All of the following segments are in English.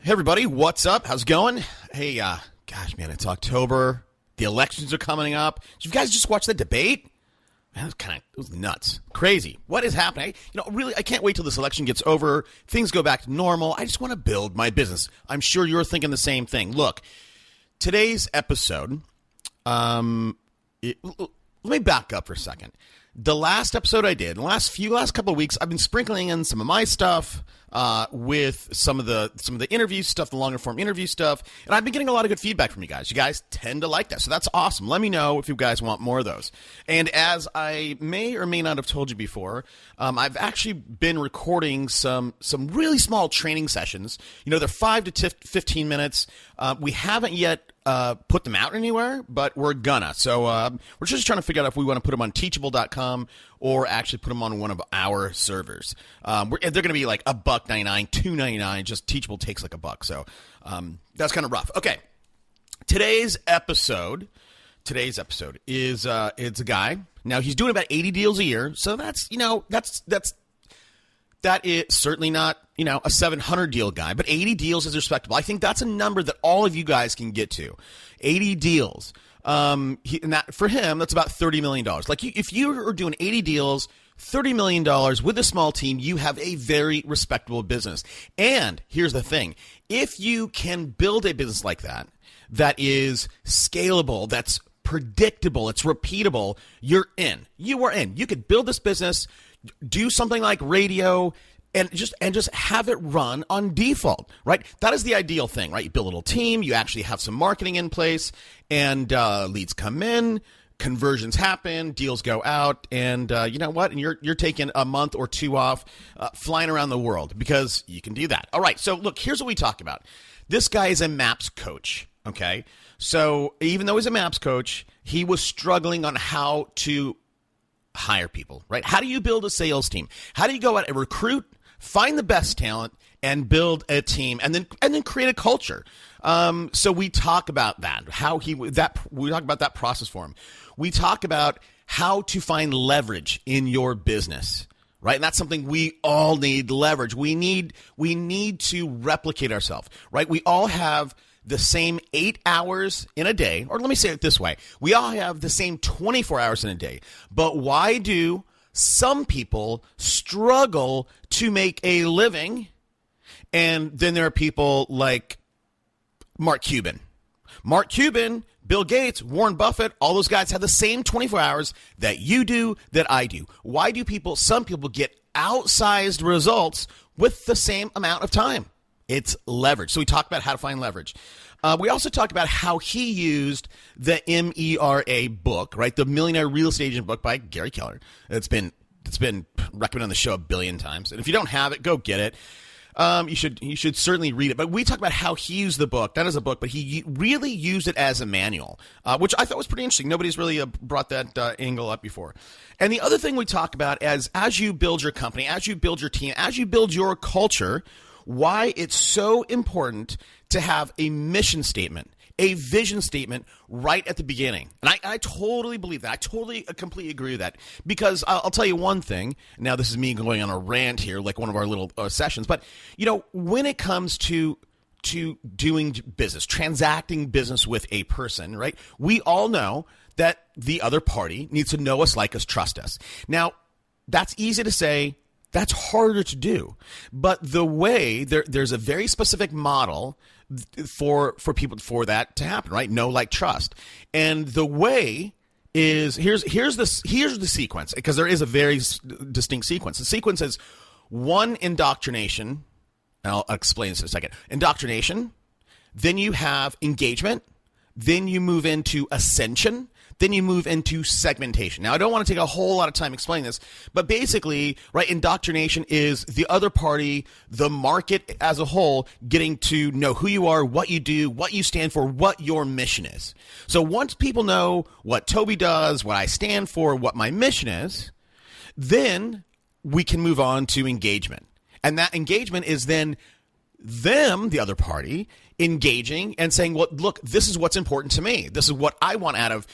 Hey everybody, what's up? How's it going? Hey, gosh, man, it's October. The elections are coming up. Did you guys just watch the debate? Man, it was nuts. Crazy. What is happening? Really, I can't wait till this election gets over. Things go back to normal. I just want to build my business. I'm sure you're thinking the same thing. Look, today's episode, let me back up for a second. The last episode I did, the last couple of weeks, I've been sprinkling in some of my stuff with some of the interview stuff, the longer form interview stuff, and I've been getting a lot of good feedback from you guys. You guys tend to like that, so that's awesome. Let me know if you guys want more of those. And as I may or may not have told you before, I've actually been recording some really small training sessions. They're 5 to 15 minutes. We haven't yet put them out anywhere, but we're gonna. So we're just trying to figure out if we want to put them on teachable.com or actually put them on one of our servers. They're going to be like $1.99, $2.99. Just Teachable takes like $1. So that's kind of rough. Okay, today's episode is it's a guy. Now he's doing about 80 deals a year. So that is certainly not, a 700 deal guy, but 80 deals is respectable. I think that's a number that all of you guys can get to. 80 deals. And that, for him, that's about $30 million. Like if you are doing 80 deals, $30 million with a small team, you have a very respectable business. And here's the thing. If you can build a business like that, that is scalable, that's predictable, it's repeatable, you're in. You are in. You could build this business, do something like radio, and just have it run on default, right? That is the ideal thing, right? You build a little team, you actually have some marketing in place, and leads come in, conversions happen, deals go out, and you know what? And you're taking a month or two off, flying around the world because you can do that. All right, so look, here's what we talk about. This guy is a MAPS coach, okay? So even though he's a MAPS coach, he was struggling on how to hire people, right? How do you build a sales team? How do you go out and recruit, find the best talent, and build a team, and then create a culture? So we talk about that. We talk about that process for him. We talk about how to find leverage in your business, right? And that's something we all need. Leverage. We need to replicate ourselves, right? We all have the same 8 hours in a day, or let me say it this way. We all have the same 24 hours in a day. But why do some people struggle to make a living? And then there are people like Mark Cuban, Bill Gates, Warren Buffett, all those guys have the same 24 hours that you do, that I do. Why do some people get outsized results with the same amount of time? It's leverage. So we talk about how to find leverage. We also talk about how he used the MERA book, right? The Millionaire Real Estate Agent book by Gary Keller. It's been recommended on the show 1 billion times. And if you don't have it, go get it. You should certainly read it. But we talk about how he used the book, not as a book, but he really used it as a manual, which I thought was pretty interesting. Nobody's really brought that angle up before. And the other thing we talk about as you build your company, as you build your team, as you build your culture, why it's so important to have a mission statement, a vision statement right at the beginning. And I totally believe that. I completely agree with that. Because I'll tell you one thing. Now, this is me going on a rant here, like one of our little sessions. But, when it comes to doing business, transacting business with a person, right, we all know that the other party needs to know us, like us, trust us. Now, that's easy to say. That's harder to do. But the way, there's a very specific model for people for that to happen, right? Know, like, trust. And the way is, here's the sequence, because there is a very distinct sequence. The sequence is 1, indoctrination, and I'll explain this in a second. Indoctrination, then you have engagement, then you move into ascension, then you move into segmentation. Now, I don't want to take a whole lot of time explaining this, but basically, right, indoctrination is the other party, the market as a whole, getting to know who you are, what you do, what you stand for, what your mission is. So once people know what Toby does, what I stand for, what my mission is, then we can move on to engagement. And that engagement is then them, the other party, engaging and saying, well, look, this is what's important to me. This is what I want out of,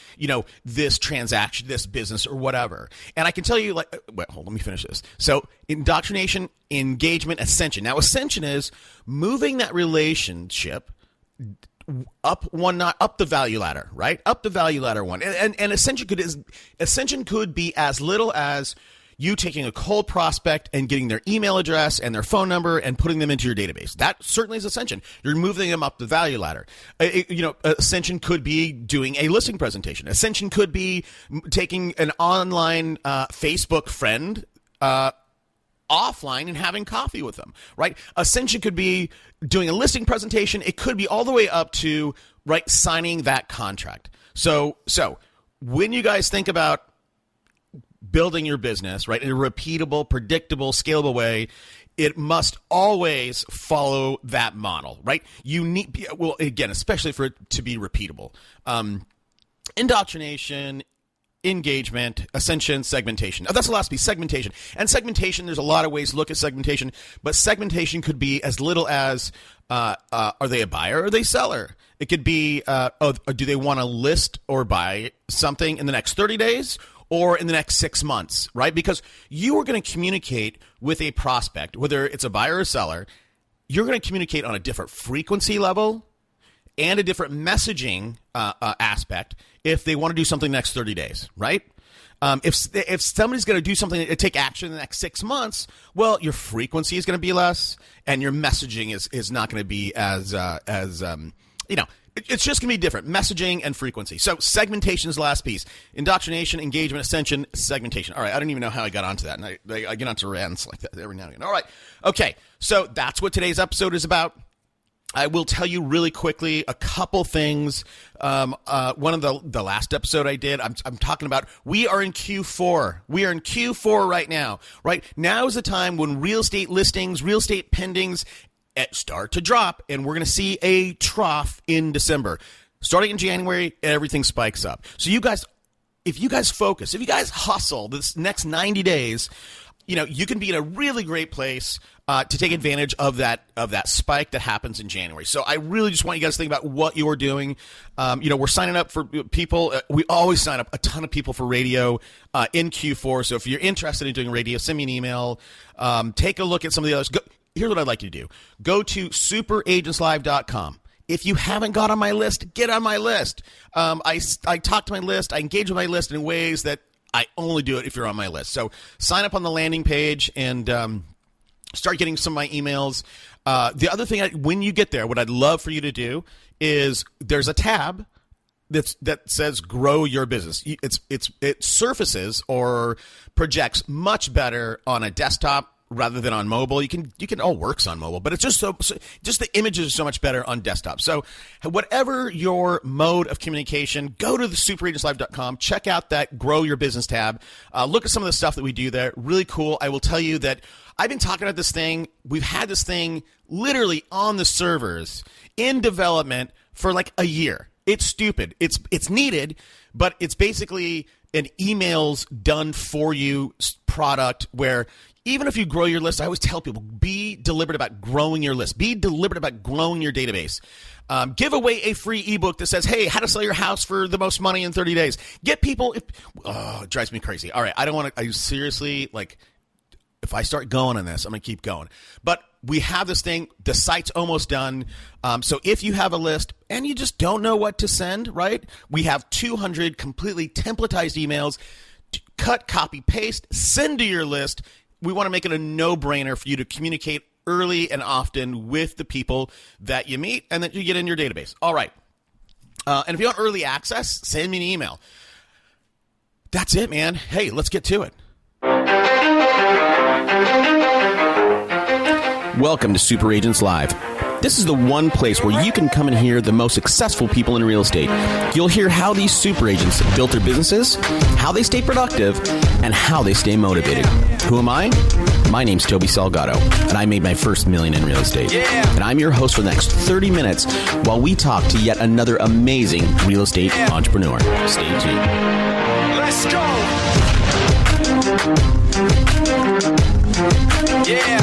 this transaction, this business or whatever. And I can tell you, let me finish this. So indoctrination, engagement, ascension. Now, ascension is moving that relationship up the value ladder, right? Up the value ladder one. And ascension could be as little as you taking a cold prospect and getting their email address and their phone number and putting them into your database. That certainly is ascension. You're moving them up the value ladder. Ascension could be doing a listing presentation. Ascension could be taking an online Facebook friend offline and having coffee with them, right? Ascension could be doing a listing presentation. It could be all the way up to, right, signing that contract. So when you guys think about building your business, right, in a repeatable, predictable, scalable way, it must always follow that model, right? You need, well, again, especially for it to be repeatable. Indoctrination, engagement, ascension, segmentation. That's the last piece, segmentation. And segmentation, there's a lot of ways to look at segmentation, but segmentation could be as little as, are they a buyer or are they a seller? It could be, do they want to list or buy something in the next 30 days? Or in the next 6 months, right? Because you are going to communicate with a prospect, whether it's a buyer or seller, you're going to communicate on a different frequency level and a different messaging aspect if they want to do something next 30 days, right? If somebody's going to do something to take action in the next 6 months, well, your frequency is going to be less and your messaging is not going to be as it's just going to be different, messaging and frequency. So segmentation is the last piece. Indoctrination, engagement, ascension, segmentation. All right, I don't even know how I got onto that. And I get onto rants like that every now and again. All right, okay, so that's what today's episode is about. I will tell you really quickly a couple things. One of the last episode I did, I'm talking about we are in Q4. We are in Q4 right now. Right now is the time when real estate listings, real estate pendings start to drop, and we're going to see a trough in December. Starting in January, everything spikes up. So you guys, if you guys focus, if you guys hustle this next 90 days, you can be in a really great place to take advantage of that spike that happens in January. So I really just want you guys to think about what you're doing. We're signing up for people. We always sign up a ton of people for radio in Q4. So if you're interested in doing radio, send me an email. Take a look at some of the others. Here's what I'd like you to do. Go to superagentslive.com. If you haven't got on my list, get on my list. I talk to my list. I engage with my list in ways that I only do it if you're on my list. So sign up on the landing page and start getting some of my emails. The other thing, when you get there, what I'd love for you to do is there's a tab that says grow your business. It surfaces or projects much better on a desktop rather than on mobile. You can all works on mobile, but it's just just the images are so much better on desktop. So whatever your mode of communication, go to the superagentslive.com, check out that grow your business tab. Look at some of the stuff that we do there. Really cool. I will tell you that I've been talking about this thing. We've had this thing literally on the servers in development for like a year. It's stupid. It's needed, but it's basically an emails done for you product where even if you grow your list, I always tell people, be deliberate about growing your list. Be deliberate about growing your database. Give away a free ebook that says, hey, how to sell your house for the most money in 30 days. Get people, it drives me crazy. All right, I don't want to, seriously, if I start going on this, I'm going to keep going. But we have this thing, the site's almost done. So if you have a list and you just don't know what to send, right? We have 200 completely templatized emails. Cut, copy, paste, send to your list. We want to make it a no-brainer for you to communicate early and often with the people that you meet and that you get in your database. All right. And if you want early access, send me an email. That's it, man. Hey, let's get to it. Welcome to Super Agents Live. This is the one place where you can come and hear the most successful people in real estate. You'll hear how these super agents built their businesses, how they stay productive, and how they stay motivated. Who am I? My name's Toby Salgado, and I made my first $1 million in real estate. Yeah. And I'm your host for the next 30 minutes while we talk to yet another amazing real estate entrepreneur. Stay tuned. Let's go! Yeah.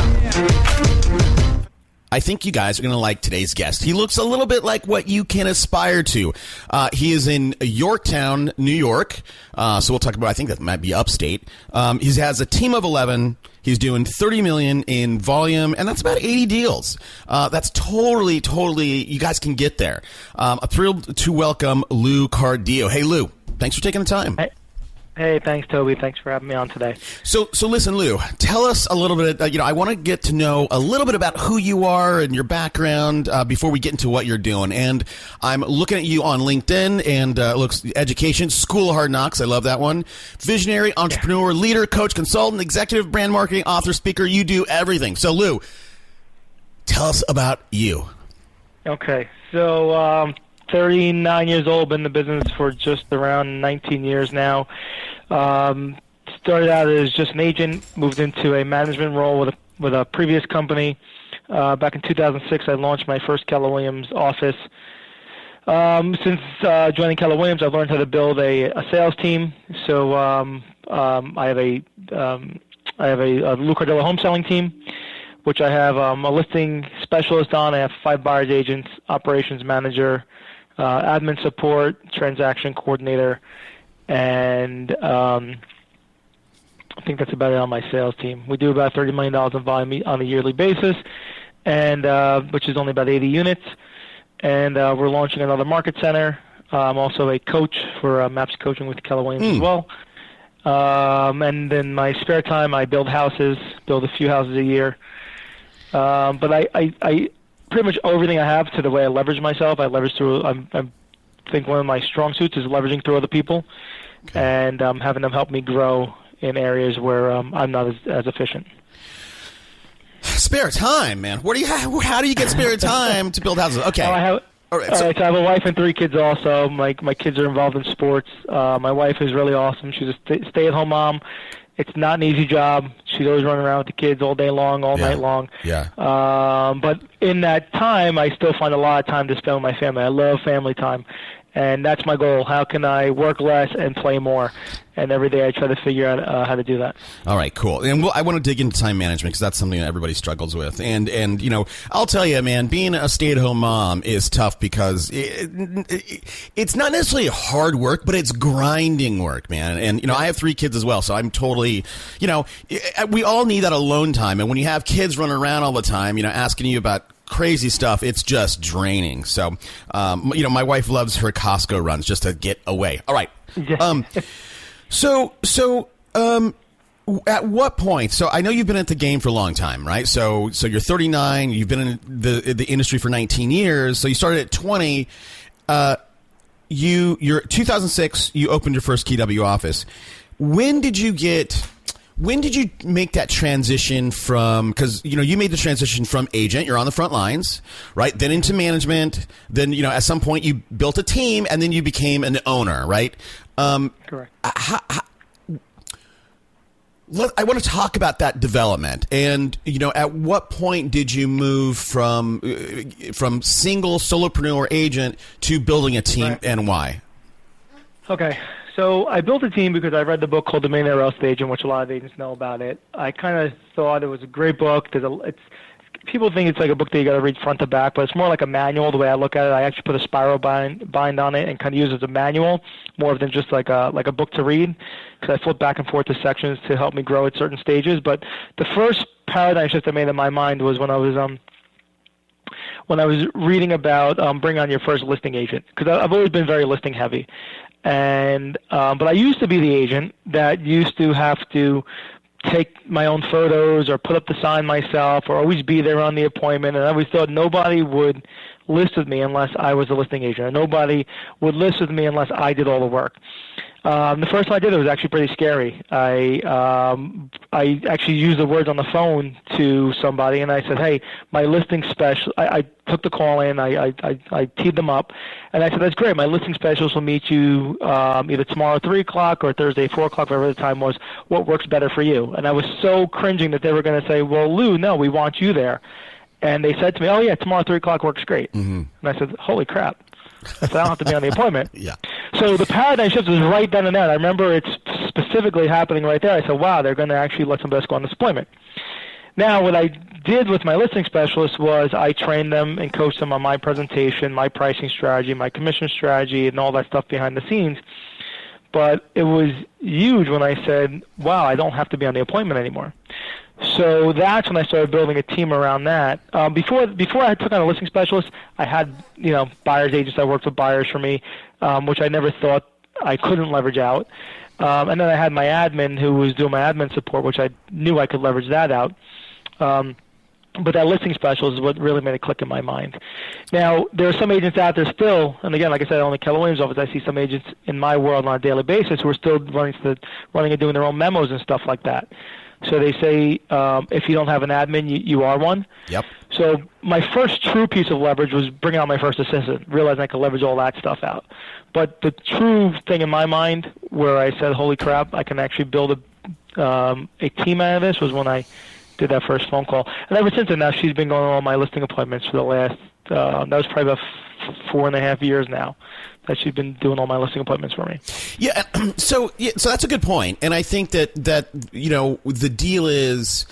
I think you guys are going to like today's guest. He looks a little bit like what you can aspire to. He is in Yorktown, New York. So we'll talk about, I think that might be upstate. He has a team of 11. He's doing 30 million in volume, and that's about 80 deals. That's totally, you guys can get there. I'm thrilled to welcome Lou Cardillo. Hey, Lou, thanks for taking the time. Hey, thanks, Toby. Thanks for having me on today. So listen, Lou, tell us a little bit, I want to get to know a little bit about who you are and your background before we get into what you're doing. And I'm looking at you on LinkedIn, and looks education, School of Hard Knocks. I love that one. Visionary, entrepreneur, leader, coach, consultant, executive, brand marketing, author, speaker. You do everything. So, Lou, tell us about you. Okay. So, 39 years old, been in the business for just around 19 years now. Started out as just an agent, moved into a management role with a previous company. Back in 2006, I launched my first Keller Williams office. Since joining Keller Williams, I've learned how to build a sales team. So I have a Lou Cardillo home selling team, which I have a listing specialist on. I have 5 buyer's agents, operations manager, admin support, transaction coordinator, and I think that's about it on my sales team. We do about $30 million in volume on a yearly basis, and which is only about 80 units. And we're launching another market center. I'm also a coach for MAPS Coaching with Keller Williams as well. And in my spare time, I build houses, build a few houses a year. But I pretty much everything I have to the way I leverage myself. I leverage through. I think one of my strong suits is leveraging through other people, and having them help me grow in areas where I'm not as efficient. Spare time, man. What do you? How do you get spare time to build houses? Okay. All right, so I have a wife and 3 kids also. My kids are involved in sports. My wife is really awesome. She's a stay-at-home mom. It's not an easy job. She's always running around with the kids all day long, all night long. Yeah. But in that time, I still find a lot of time to spend with my family. I love family time, and that's my goal. How can I work less and play more? And every day I try to figure out how to do that. All right, cool. And I want to dig into time management because that's something that everybody struggles with. And I'll tell you, man, being a stay-at-home mom is tough because it's not necessarily hard work, but it's grinding work, man. And, I have 3 kids as well, so I'm totally, we all need that alone time. And when you have kids running around all the time, asking you about crazy stuff, it's just draining. So, my wife loves her Costco runs just to get away. All right. So, at what point? So I know you've been at the game for a long time, right? So you're 39. You've been in the industry for 19 years. So you started at 20. You're 2006. You opened your first KW office. When did you make that transition from? Because you made the transition from agent. You're on the front lines, right? Then into management. Then at some point you built a team, and then you became an owner, right? Correct. I want to talk about that development, and at what point did you move from single solopreneur agent to building a team, and why? Okay. So I built a team because I read the book called The Millionaire Real Estate Agent, which a lot of agents know about it. I kind of thought it was a great book. People think it's like a book that you got to read front to back, but it's more like a manual. The way I look at it, I actually put a spiral bind on it and kind of use it as a manual, more than just like a book to read, because I flip back and forth to sections to help me grow at certain stages. But the first paradigm shift I made in my mind was when I was reading about bring on your first listing agent, because I've always been very listing heavy, and but I used to be the agent that used to have to take my own photos or put up the sign myself or always be there on the appointment. And I always thought nobody would list with me unless I was a listing agent, or nobody would list with me unless I did all the work. The first time I did it was actually pretty scary. I actually used the words on the phone to somebody, and I said, "Hey, my listing special." I took the call in. I teed them up, and I said, "That's great. My listing specialist will meet you either tomorrow at 3 o'clock or Thursday at 4 o'clock, whatever the time was. What works better for you?" And I was so cringing that they were going to say, "Well, Lou, no, we want you there." And they said to me, "Oh yeah, tomorrow at 3 o'clock works great." Mm-hmm. And I said, "Holy crap." So I don't have to be on the appointment. Yeah. So the paradigm shift was right then and there. I remember it's specifically happening right there. I said, wow, they're going to actually let somebody else go on this appointment. Now, what I did with my listing specialist was I trained them and coached them on my presentation, my pricing strategy, my commission strategy, and all that stuff behind the scenes. But it was huge when I said, wow, I don't have to be on the appointment anymore. So that's when I started building a team around that. Before I took on a listing specialist, I had, buyer's agents that worked with buyers for me, which I never thought I couldn't leverage out. And then I had my admin who was doing my admin support, which I knew I could leverage that out. But that listing specialist is what really made it click in my mind. Now, there are some agents out there still, and again, like I said, I own the Keller Williams office. I see some agents in my world on a daily basis who are still running and doing their own memos and stuff like that. So they say if you don't have an admin, you are one. Yep. So my first true piece of leverage was bringing on my first assistant, realizing I could leverage all that stuff out. But the true thing in my mind where I said, holy crap, I can actually build a team out of this was when I did that first phone call. And ever since then, now she's been going on all my listing appointments for the last, that was probably about 4.5 years now that she's been doing all my listing appointments for me. Yeah. So that's a good point. And I think that the deal is,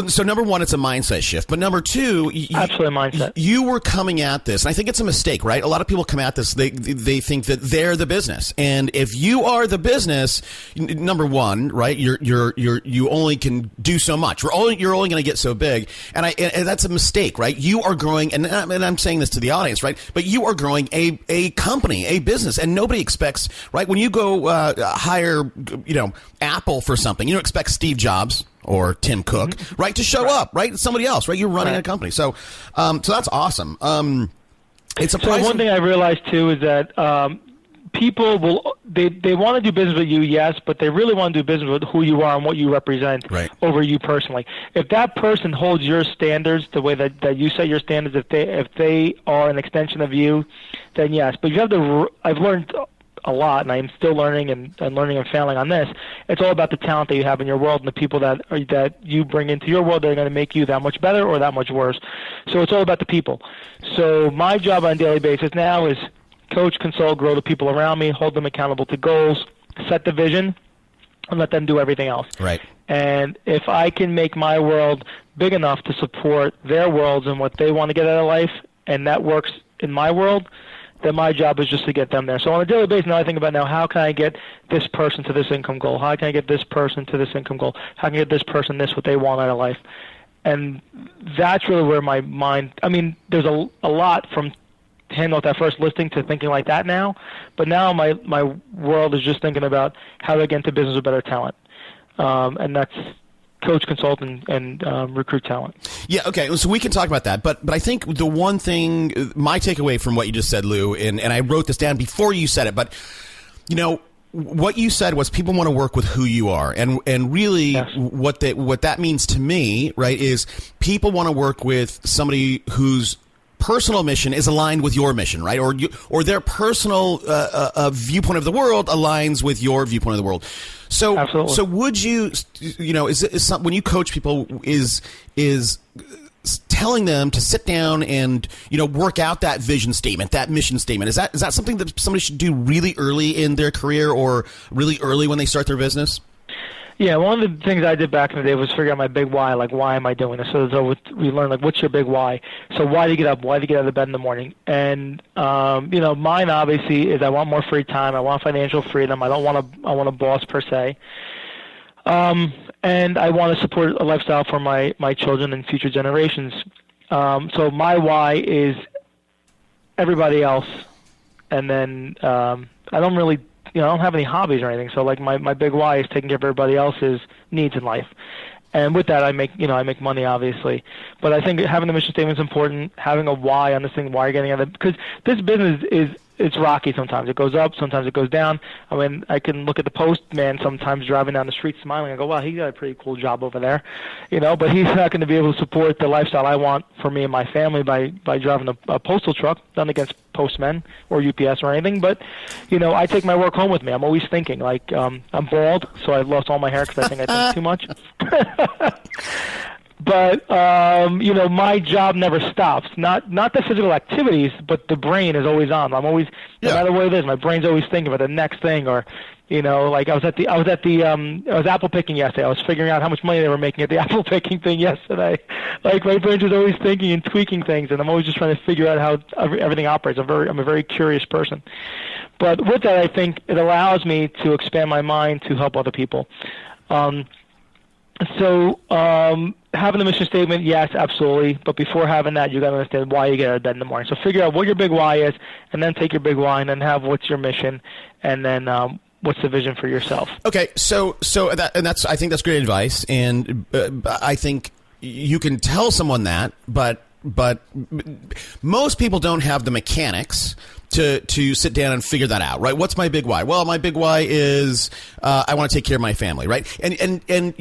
so number one, it's a mindset shift. But number two, absolutely mindset. You were coming at this, and I think it's a mistake, right? A lot of people come at this, they think that they're the business, and if you are the business, number one, right? You only can do so much. You're only going to get so big, and that's a mistake, right? You are growing, and I'm saying this to the audience, right? But you are growing a company, a business, and nobody expects, right? When you go hire, Apple for something, you don't expect Steve Jobs or Tim Cook, right, to show up, right? It's somebody else, right? You're running a company. So that's awesome. It's surprising. So one thing I realized, too, is that people they want to do business with you, yes, but they really want to do business with who you are and what you represent over you personally. If that person holds your standards the way that you set your standards, if they are an extension of you, then yes. But you have to, I've learned a lot, and I'm still learning and learning and failing on this. It's all about the talent that you have in your world and the people that you bring into your world that are going to make you that much better or that much worse. So it's all about the people. So my job on a daily basis now is coach, consult, grow the people around me, hold them accountable to goals, set the vision, and let them do everything else. Right. And if I can make my world big enough to support their worlds and what they want to get out of life, and that works in my world, then my job is just to get them there. So on a daily basis, now I think about how can I get this person to this income goal? How can I get this person to this income goal? How can I get this person what they want out of life? And that's really where my mind, there's a lot from handling that first listing to thinking like that now. But now my world is just thinking about how to get into business with better talent. And that's coach, consult, and recruit talent. Yeah, okay, so we can talk about that. But I think the one thing, my takeaway from what you just said, Lou, and I wrote this down before you said it, but, what you said was people want to work with who you are. And really yes. what that means to me, right, is people want to work with somebody whose personal mission is aligned with your mission, right? Or their personal viewpoint of the world aligns with your viewpoint of the world. So, absolutely. So would you, when you coach people, is telling them to sit down and, work out that vision statement, that mission statement, is that something that somebody should do really early in their career or really early when they start their business? Yeah, one of the things I did back in the day was figure out my big why, like why am I doing this? So we learned, what's your big why? So why do you get up? Why do you get out of bed in the morning? And, mine obviously is I want more free time. I want financial freedom. I want a boss per se. And I want to support a lifestyle for my children and future generations. So my why is everybody else. And then I don't really I don't have any hobbies or anything. So like my big why is taking care of everybody else's needs in life. And with that, I make money, obviously. But I think having the mission statement is important. Having a why on this thing, why you're getting out of it, because this business it's rocky sometimes. It goes up, sometimes it goes down. I can look at the postman sometimes driving down the street smiling and go, wow, he got a pretty cool job over there, but he's not going to be able to support the lifestyle I want for me and my family by driving a postal truck. Nothing against postmen or UPS or anything, but, I take my work home with me. I'm always thinking, I'm bald, so I lost all my hair because I think too much. But my job never stops. Not the physical activities, but the brain is always on. I'm always, no matter what it is, my brain's always thinking about the next thing. Or, like I was apple picking yesterday. I was figuring out how much money they were making at the apple picking thing yesterday. Like my brain's just always thinking and tweaking things, and I'm always just trying to figure out how everything operates. I'm a very curious person. But with that, I think it allows me to expand my mind to help other people. So having a mission statement, yes, absolutely. But before having that, you got to understand why you get out of bed in the morning. So figure out what your big why is, and then take your big why, and then have what's your mission, and then what's the vision for yourself. Okay, so I think that's great advice, and I think you can tell someone that, but most people don't have the mechanics to sit down and figure that out, right? What's my big why? Well, my big why is I want to take care of my family, right? And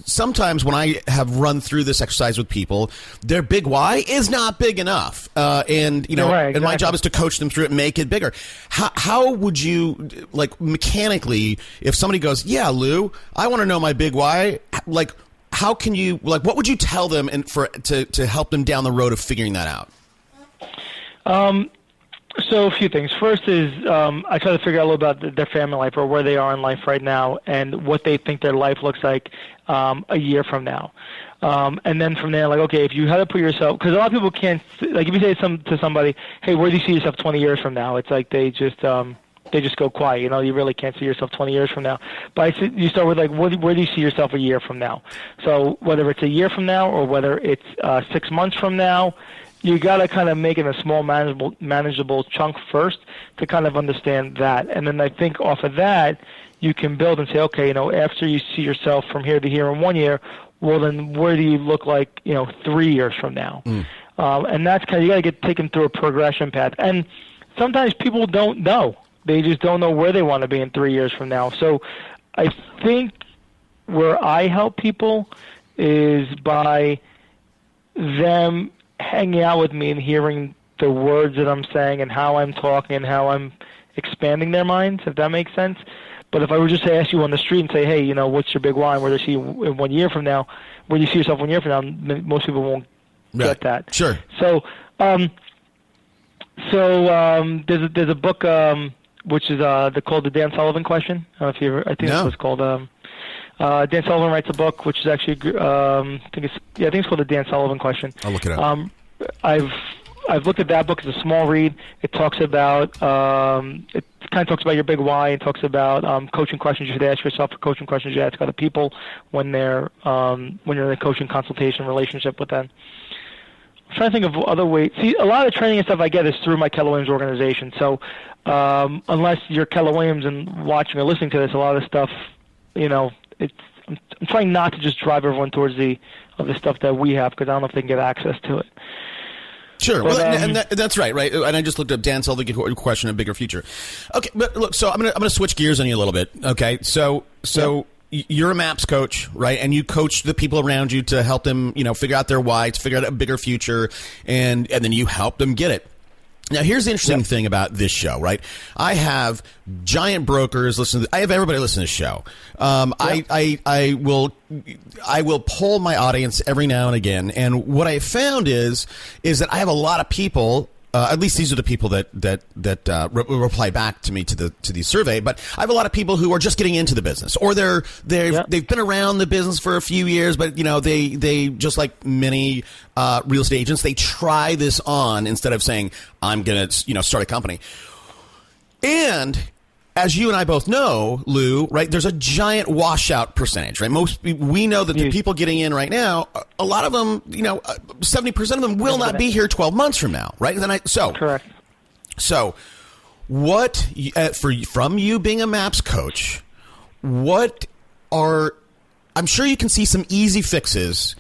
sometimes when I have run through this exercise with people, their big why is not big enough, right, exactly. And my job is to coach them through it and make it bigger. How would you, like, mechanically, if somebody goes, yeah, Lou, I want to know my big why, like, how can you, like, what would you tell them to help them down the road of figuring that out? So a few things. First is I try to figure out a little about their family life or where they are in life right now and what they think their life looks like a year from now. And then from there, like, okay, if you had to put yourself, because a lot of people can't, like if you say to somebody, hey, where do you see yourself 20 years from now? It's like they just go quiet. You really can't see yourself 20 years from now. But you start with, like, where do you see yourself a year from now? So whether it's a year from now or whether it's 6 months from now, you got to kind of make it a small, manageable chunk first to kind of understand that. And then I think off of that, you can build and say, okay, after you see yourself from here to here in 1 year, well, then where do you look like, 3 years from now? And that's kind of, you got to get taken through a progression path. And sometimes people don't know. They just don't know where they want to be in 3 years from now. So I think where I help people is by them hanging out with me and hearing the words that I'm saying and how I'm talking and how I'm expanding their minds, if that makes sense. But if I were just to ask you on the street and say, hey, what's your big why and where do you see you in 1 year from now, where do you see yourself 1 year from now, most people won't get that. Sure. So there's a book which is called The Dan Sullivan Question. I don't know if you ever, I think that's what it's called. Dan Sullivan writes a book, which is actually, I think it's called The Dan Sullivan Question. I'll look it up. I've looked at that book. It's a small read. It talks about, it kind of talks about your big why. It talks about coaching questions you should ask yourself, or coaching questions you ask other people when you're in a coaching consultation relationship with them. I'm trying to think of other ways. See, a lot of the training and stuff I get is through my Keller Williams organization. So unless you're Keller Williams and watching or listening to this, a lot of the stuff, I'm trying not to just drive everyone towards the stuff that we have, because I don't know if they can get access to it. Sure, but, that's right. And I just looked up Dan Sullivan Question, A Bigger Future. Okay, but look, so I'm gonna switch gears on you a little bit. Okay, so you're a MAPS coach, right? And you coach the people around you to help them, figure out their why, to figure out a bigger future, and then you help them get it. Now, here's the interesting thing about this show, right? I have giant brokers listen. I have everybody listen to this show. I will poll my audience every now and again, and what I found is that I have a lot of people. At least these are the people that reply back to me to the survey. But I have a lot of people who are just getting into the business, or they've been around the business for a few years, but they just like many real estate agents, they try this on instead of saying I'm gonna start a company. And as you and I both know, Lou, right, there's a giant washout percentage, right? We know that the people getting in right now, a lot of them, 70% of them will not be here 12 months from now, right? Correct. So what, from you being a MAPS coach, I'm sure you can see some easy fixes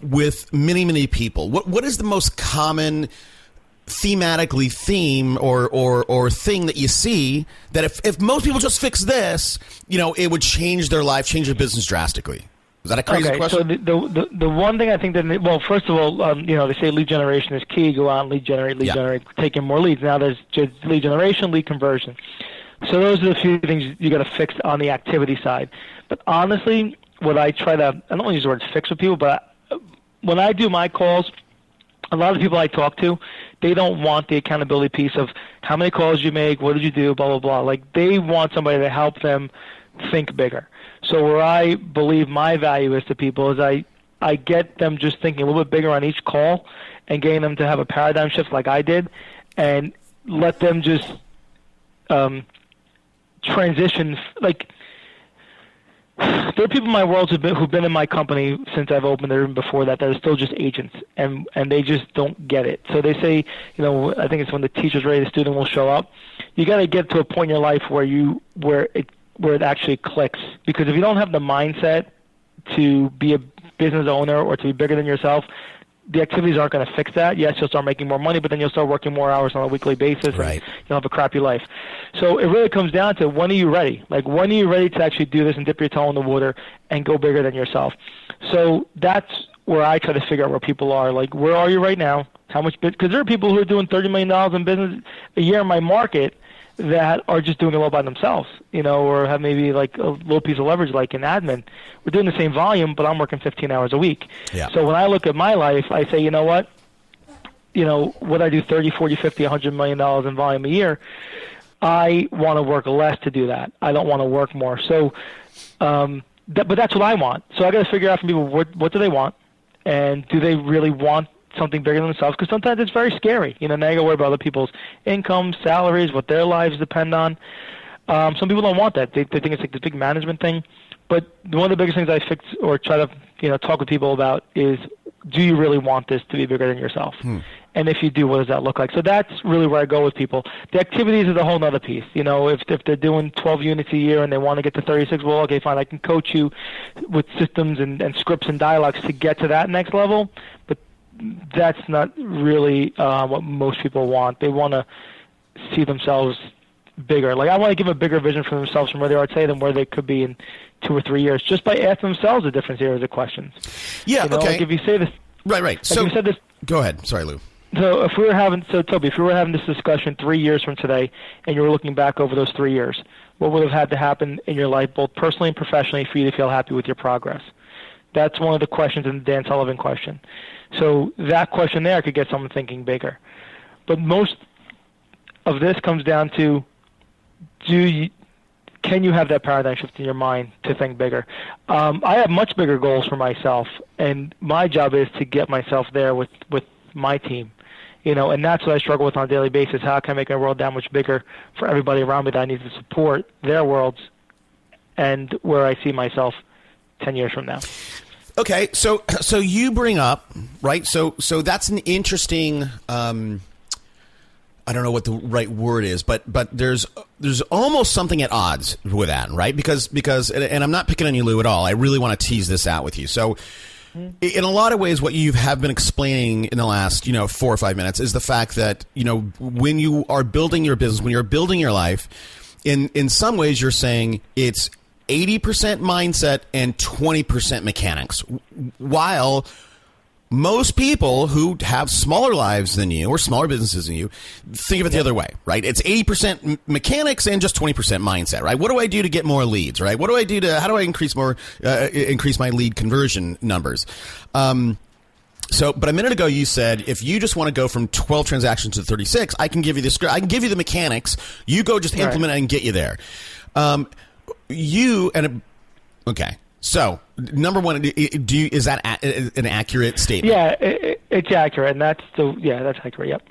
with many, many people. What is the most common thematically theme or thing that you see that if most people just fix this, it would change their life, change their business drastically? Is that a crazy question? So the one thing I think that, well, first of all, they say lead generation is key. Go out and lead generate, take in more leads. Now there's just lead generation, lead conversion. So those are the few things you got to fix on the activity side. But honestly, what I try to, I don't want to use the word fix with people, but when I do my calls, a lot of the people I talk to, they don't want the accountability piece of how many calls you make, what did you do, blah, blah, blah. Like, they want somebody to help them think bigger. So where I believe my value is to people is I get them just thinking a little bit bigger on each call and getting them to have a paradigm shift like I did and let them just transition. Like, there are people in my world who've been in my company since I've opened there, even before that are still just agents, and they just don't get it. So they say, I think it's when the teacher's ready, the student will show up. You got to get to a point in your life where it actually clicks, because if you don't have the mindset to be a business owner or to be bigger than yourself, the activities aren't going to fix that. Yes, you'll start making more money, but then you'll start working more hours on a weekly basis, right, and you'll have a crappy life. So it really comes down to, when are you ready? Like, when are you ready to actually do this and dip your toe in the water and go bigger than yourself? So that's where I try to figure out where people are. Like, where are you right now? How much? Because there are people who are doing $30 million in business a year in my market that are just doing it all by themselves, or have maybe like a little piece of leverage, like in admin. We're doing the same volume, but I'm working 15 hours a week. Yeah. So when I look at my life, I say, you know what? Would I do 30, 40, 50, $100 million in volume a year? I want to work less to do that. I don't want to work more. So, but that's what I want. So I got to figure out from people, what do they want? And do they really want something bigger than themselves? Because sometimes it's very scary. Now you got to worry about other people's incomes, salaries, what their lives depend on. Some people don't want that. They think it's like this big management thing. But one of the biggest things I fix or try to talk with people about is, do you really want this to be bigger than yourself? And if you do, what does that look like? So that's really where I go with people. The activities is a whole other piece. If they're doing 12 units a year and they want to get to 36, well, okay, fine, I can coach you with systems and scripts and dialogues to get to that next level. But that's not really what most people want. They want to see themselves bigger. Like, I want to give a bigger vision for themselves from where they are today than where they could be in 2 or 3 years, just by asking themselves a different series of questions. Yeah, okay. Like, if you say this, right. Like, So if you said this, go ahead. Sorry, Lou. So Toby, if we were having this discussion 3 years from today, and you were looking back over those 3 years, what would have had to happen in your life, both personally and professionally, for you to feel happy with your progress? That's one of the questions in the Dan Sullivan question. So that question there could get someone thinking bigger. But most of this comes down to, can you have that paradigm shift in your mind to think bigger? I have much bigger goals for myself, and my job is to get myself there with my team. And that's what I struggle with on a daily basis. How can I make my world that much bigger for everybody around me that I need to support their worlds and where I see myself 10 years from now? Okay, so you bring up, right? So that's an interesting. I don't know what the right word is, but there's almost something at odds with that, right? Because and I'm not picking on you, Lou, at all. I really want to tease this out with you. So, in a lot of ways, what you have been explaining in the last 4 or 5 minutes is the fact that when you are building your business, when you're building your life, in some ways you're saying it's 80% mindset and 20% mechanics, while most people who have smaller lives than you or smaller businesses than you think of it the other way, right? It's 80% mechanics and just 20% mindset, right? What do I do to get more leads, right? How do I increase my lead conversion numbers? But a minute ago you said, if you just want to go from 12 transactions to 36, I can give you the script. I can give you the mechanics. You go just implement it and get you there. Okay. So, number one, is that an accurate statement? Yeah, it's accurate, and that's accurate. Yep.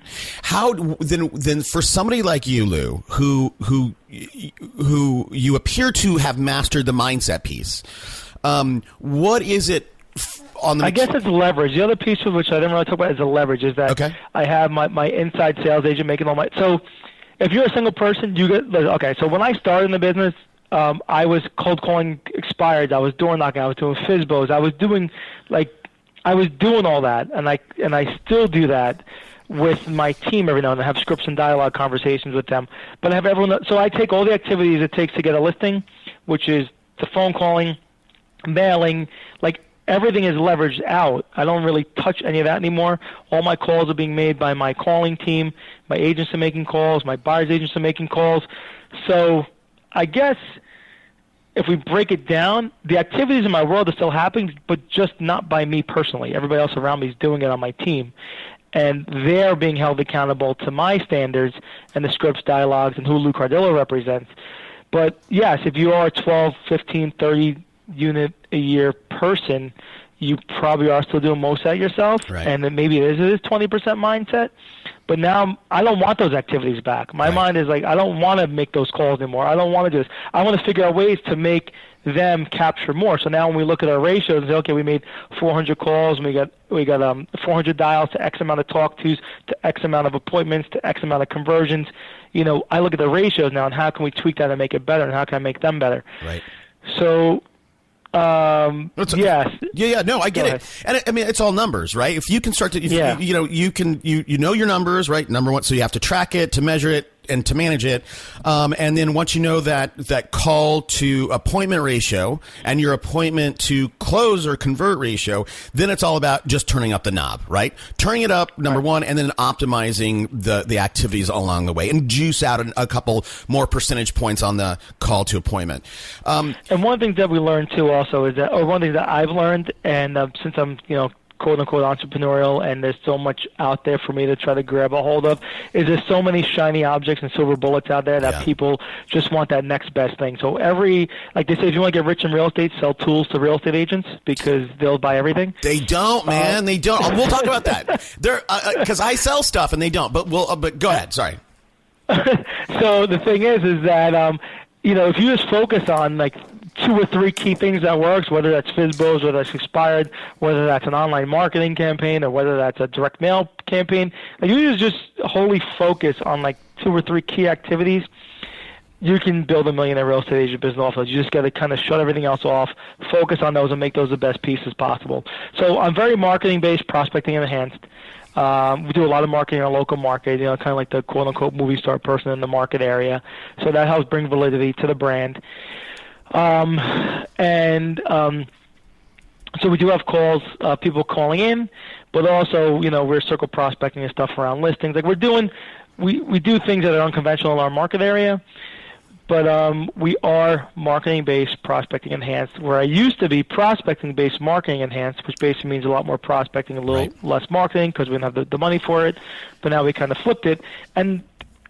How then for somebody like you, Lou, who you appear to have mastered the mindset piece, what is it on the? I guess it's leverage. The other piece of which I didn't really talk about is the leverage. Is that I have my inside sales agent making all my. So, if you're a single person, you get okay. So when I started in the business. I was cold calling expireds. I was door knocking. I was doing FISBOs. I was doing all that, and I still do that with my team every now and then. I have scripts and dialogue conversations with them. But I have everyone. So I take all the activities it takes to get a listing, which is the phone calling, mailing, like everything is leveraged out. I don't really touch any of that anymore. All my calls are being made by my calling team. My agents are making calls. My buyer's agents are making calls. So I guess if we break it down, the activities in my world are still happening, but just not by me personally. Everybody else around me is doing it on my team. And they're being held accountable to my standards and the scripts, dialogues, and who Lou Cardillo represents. But, yes, if you are a 12, 15, 30 unit a year person, you probably are still doing most of that yourself. Right. And then maybe it is 20% mindset. But now I don't want those activities back. My mind is like, I don't want to make those calls anymore. I don't want to do this. I want to figure out ways to make them capture more. So now when we look at our ratios and say, okay, we made 400 calls and we got 400 dials to X amount of talk-tos, to X amount of appointments, to X amount of conversions. I look at the ratios now and how can we tweak that and make it better, and how can I make them better? Right. So yes. Yeah. No, I get it. And I mean, it's all numbers, right? If you can start to, you know your numbers, right? Number one, so you have to track it, to measure it, and to manage it. And then once you know that call to appointment ratio and your appointment to close or convert ratio, then it's all about just turning up the knob, right? Turning it up, number one, and then optimizing the activities along the way and juice out a couple more percentage points on the call to appointment. And one thing that we learned too also is that, or one thing that I've learned, and since I'm, quote-unquote entrepreneurial, and there's so much out there for me to try to grab a hold of, is there's so many shiny objects and silver bullets out there that people just want that next best thing. So like they say, if you want to get rich in real estate, sell tools to real estate agents because they'll buy everything. They don't, man. They don't. We'll talk about that. They're because I sell stuff and they don't. But but go ahead. Sorry. So the thing is that if you just focus on like 2 or 3 key things that works, whether that's FSBOs, whether that's expired, whether that's an online marketing campaign, or whether that's a direct mail campaign, like you just wholly focus on like 2 or 3 key activities, you can build a millionaire real estate agent business off those. You just got to kind of shut everything else off, focus on those, and make those the best pieces possible. So I'm very marketing-based, prospecting enhanced. We do a lot of marketing in our local market, kind of like the quote-unquote movie star person in the market area. So that helps bring validity to the brand. So we do have calls, people calling in, but also, we're circle prospecting and stuff around listings. Like we do things that are unconventional in our market area, but we are marketing-based, prospecting enhanced, where I used to be prospecting-based, marketing enhanced, which basically means a lot more prospecting, a little less marketing because we didn't have the money for it, but now we kind of flipped it. And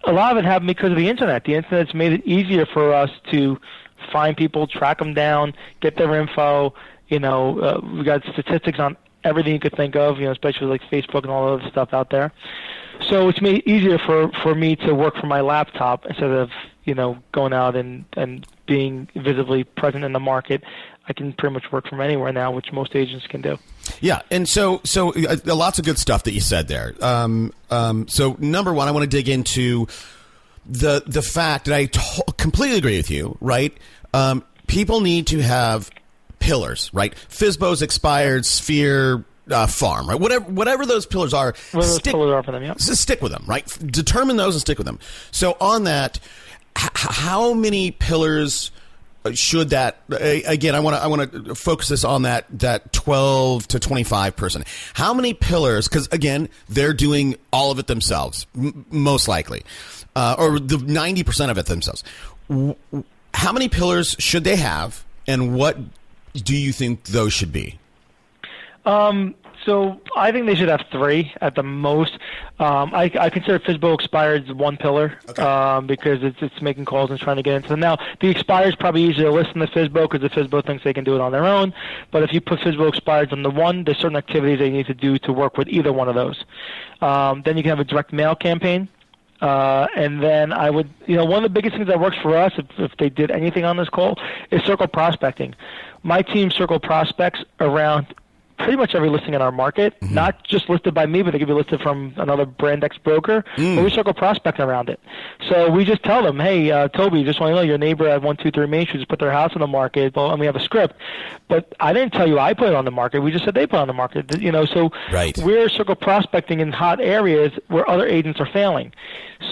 a lot of it happened because of the Internet. The Internet's made it easier for us to find people, track them down, get their info. We got statistics on everything you could think of, especially like Facebook and all the other stuff out there. So it's made it easier for me to work from my laptop instead of, going out and being visibly present in the market. I can pretty much work from anywhere now, which most agents can do. Yeah, and so lots of good stuff that you said there. So number one, I want to dig into the fact that I completely agree with you, right? People need to have pillars, right? FSBOs, expired, sphere, farm, right? Whatever those pillars are, stick with them, right? Determine those and stick with them. So on that, how many pillars should that? Again, I want to focus this on that 12 to 25 person. How many pillars? Because again, they're doing all of it themselves, most likely, or the 90% of it themselves. How many pillars should they have, and what do you think those should be? So I think they should have 3 at the most. I consider FSBO expired 1 pillar, because it's making calls and trying to get into them. Now, the expired is probably easier to list in the FSBO because the FSBO thinks they can do it on their own. But if you put FSBO expired on the 1, there's certain activities they need to do to work with either one of those. Then you can have a direct mail campaign. And then I would, one of the biggest things that works for us, if they did anything on this call, is circle prospecting. My team circle prospects around pretty much every listing in our market, not just listed by me, but they could be listed from another brand X broker, but we circle prospecting around it. So we just tell them, hey, Toby, just want to know your neighbor at 123 Main Street just put their house on the market, and we have a script. But I didn't tell you I put it on the market. We just said they put it on the market. So we're circle prospecting in hot areas where other agents are failing.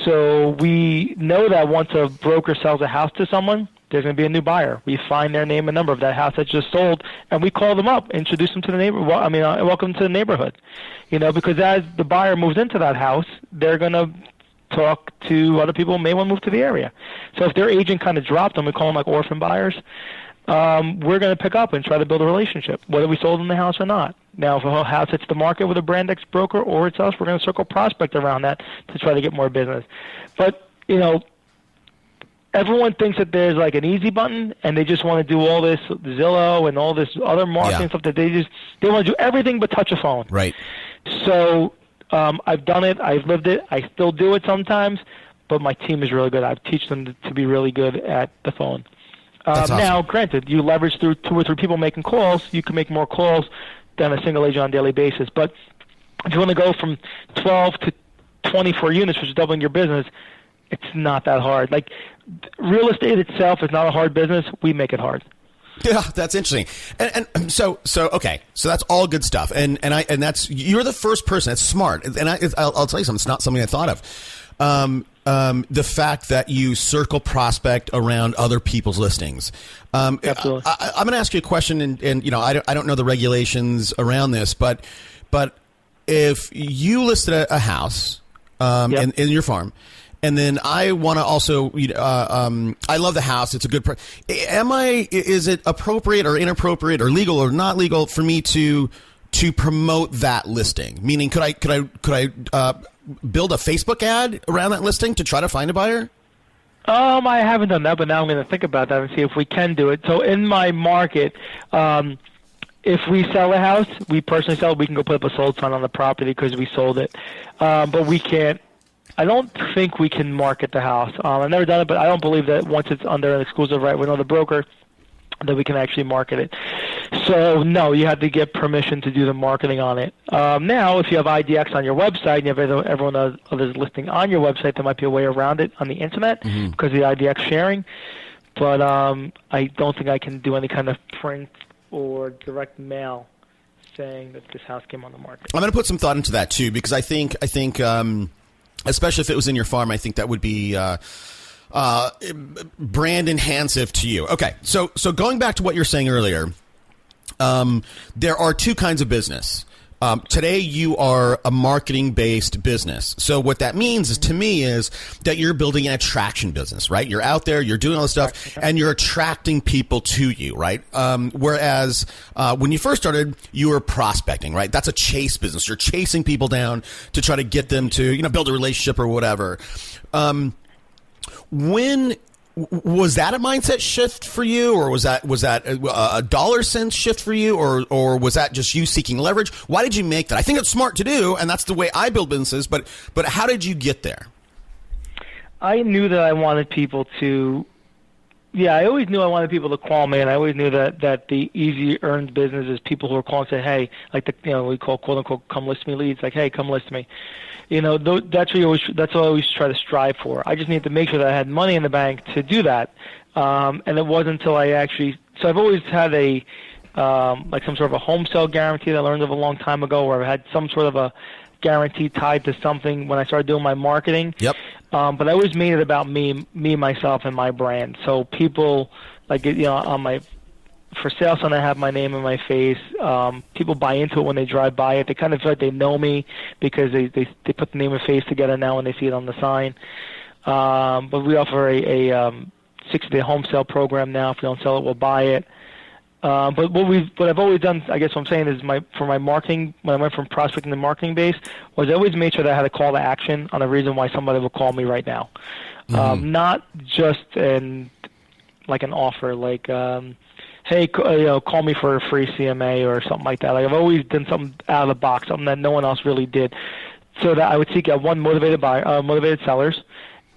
So we know that once a broker sells a house to someone, there's going to be a new buyer. We find their name and number of that house that just sold, and we call them up, introduce them to the welcome to the neighborhood. Because as the buyer moves into that house, they're going to talk to other people who may want to move to the area. So if their agent kind of dropped them, we call them like orphan buyers. we're going to pick up and try to build a relationship, whether we sold them the house or not. Now, if a house hits the market with a brand X broker or it's us, we're going to circle prospect around that to try to get more business. But, everyone thinks that there's like an easy button, and they just want to do all this Zillow and all this other marketing stuff that they want to do everything but touch a phone. Right. So I've done it. I've lived it. I still do it sometimes, but my team is really good. I teach them to be really good at the phone. That's awesome. Now, granted, you leverage through 2 or 3 people making calls. You can make more calls than a single agent on a daily basis. But if you want to go from 12 to 24 units, which is doubling your business, it's not that hard. Like, real estate itself is not a hard business. We make it hard. Yeah, that's interesting. And so okay, so that's all good stuff. And that's, you're the first person. It's smart. And I'll tell you something. It's not something I thought of. The fact that you circle prospect around other people's listings. Absolutely. I'm going to ask you a question, and I don't know the regulations around this, but if you listed a house in your farm, and then I want to also, I love the house. It's a good is it appropriate or inappropriate or legal or not legal for me to promote that listing? Meaning, could I build a Facebook ad around that listing to try to find a buyer? I haven't done that, but now I'm going to think about that and see if we can do it. So in my market, if we sell a house, we personally sell it, we can go put up a sold sign on the property because we sold it. But we can't. I don't think we can market the house. I've never done it, but I don't believe that once it's under an exclusive right with another broker, that we can actually market it. So, no, you have to get permission to do the marketing on it. Now, if you have IDX on your website and you have everyone others listing on your website, there might be a way around it on the internet because of the IDX sharing. But I don't think I can do any kind of print or direct mail saying that this house came on the market. I'm going to put some thought into that, too, because I think especially if it was in your farm, I think that would be brand enhancive to you. Okay, so going back to what you were saying earlier, there are 2 kinds of business. Today you are a marketing-based business. So what that means is, to me, is that you're building an attraction business, right? You're out there, you're doing all this stuff, and you're attracting people to you, right? Whereas when you first started, you were prospecting, right? That's a chase business. You're chasing people down to try to get them to, build a relationship or whatever. When was that a mindset shift for you, or was that a dollar sense shift for you, or was that just you seeking leverage? Why did you make that? I think it's smart to do, and that's the way I build businesses. But how did you get there? I knew that I wanted people to. Yeah, I always knew I wanted people to call me, and I always knew that the easy earned business is people who are calling and say, "Hey," like we call quote unquote "come list me" leads, like, "Hey, come list me." That's what I always try to strive for. I just needed to make sure that I had money in the bank to do that, and it wasn't until I actually. So I've always had a like some sort of a home sale guarantee that I learned of a long time ago, where I had some sort of a guarantee tied to something when I started doing my marketing. Yep. But I always made it about me, myself, and my brand. So people, like, on my for sale sign, I have my name and my face. People buy into it when they drive by it. They kind of feel like they know me because they put the name and face together now when they see it on the sign. But we offer a 60-day home sale program now. If you don't sell it, we'll buy it. But what I've always done, I guess what I'm saying is for my marketing, when I went from prospecting to marketing base, was I always made sure that I had a call to action on the reason why somebody would call me right now. Not just like an offer, like, hey, call me for a free CMA or something like that. Like, I've always done something out of the box, something that no one else really did, so that I would seek out motivated sellers